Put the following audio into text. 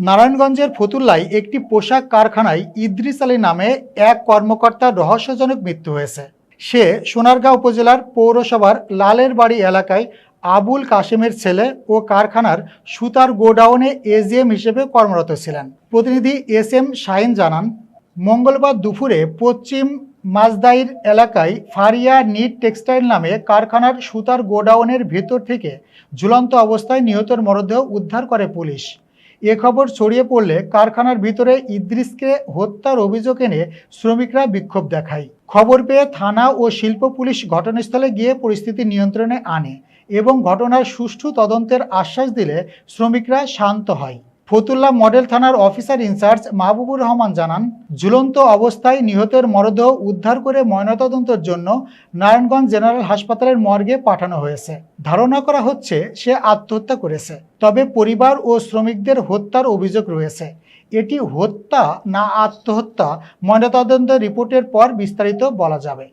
নারায়ণগঞ্জের ফতুল্লায় একটি পোশাক কারখানায় ইদ্রিস আলী নামে এক কর্মকর্তার রহস্যজনক মৃত্যু হয়েছে। সে সোনারগাঁও উপজেলার পৌরসভার লালের বাড়ি এলাকায় আবুল কাশেমের ছেলে ও কারখানার সুতার গোডাউনে এজিএম হিসেবে কর্মরত ছিলেন। প্রতিনিধি এস এম শাহিন জানান, মঙ্গলবার দুপুরে পশ্চিম মাজদাইর এলাকায় ফারিয়া নিট টেক্সটাইল নামে কারখানার সুতার গোডাউনের ভেতর থেকে ঝুলন্ত অবস্থায় নিহতের মরদেহ উদ্ধার করে পুলিশ। এ খবর ছড়িয়ে পড়লে কারখানার ভিতরে ইদ্রিসকে হত্যার অভিযোগ এনে শ্রমিকরা বিক্ষোভ দেখায়। খবর পেয়ে থানা ও শিল্প পুলিশ ঘটনাস্থলে গিয়ে পরিস্থিতি নিয়ন্ত্রণে আনে এবং ঘটনার সুষ্ঠু তদন্তের আশ্বাস দিলে শ্রমিকরা শান্ত হয়। ফতুল্লা মডেল থানার অফিসার ইনচার্জ মাহবুবুর রহমান জানান, ঝুলন্ত অবস্থায় নিহতের মরদেহ উদ্ধার করে ময়নাতদন্তের জন্য নারায়ণগঞ্জ জেনারেল হাসপাতালের মর্গে পাঠানো হয়েছে। ধারণা করা হচ্ছে সে আত্মহত্যা করেছে, তবে পরিবার ও শ্রমিকদের হত্যার অভিযোগ রয়েছে। এটি হত্যা না আত্মহত্যা ময়নাতদন্তের রিপোর্টের পর বিস্তারিত বলা যাবে।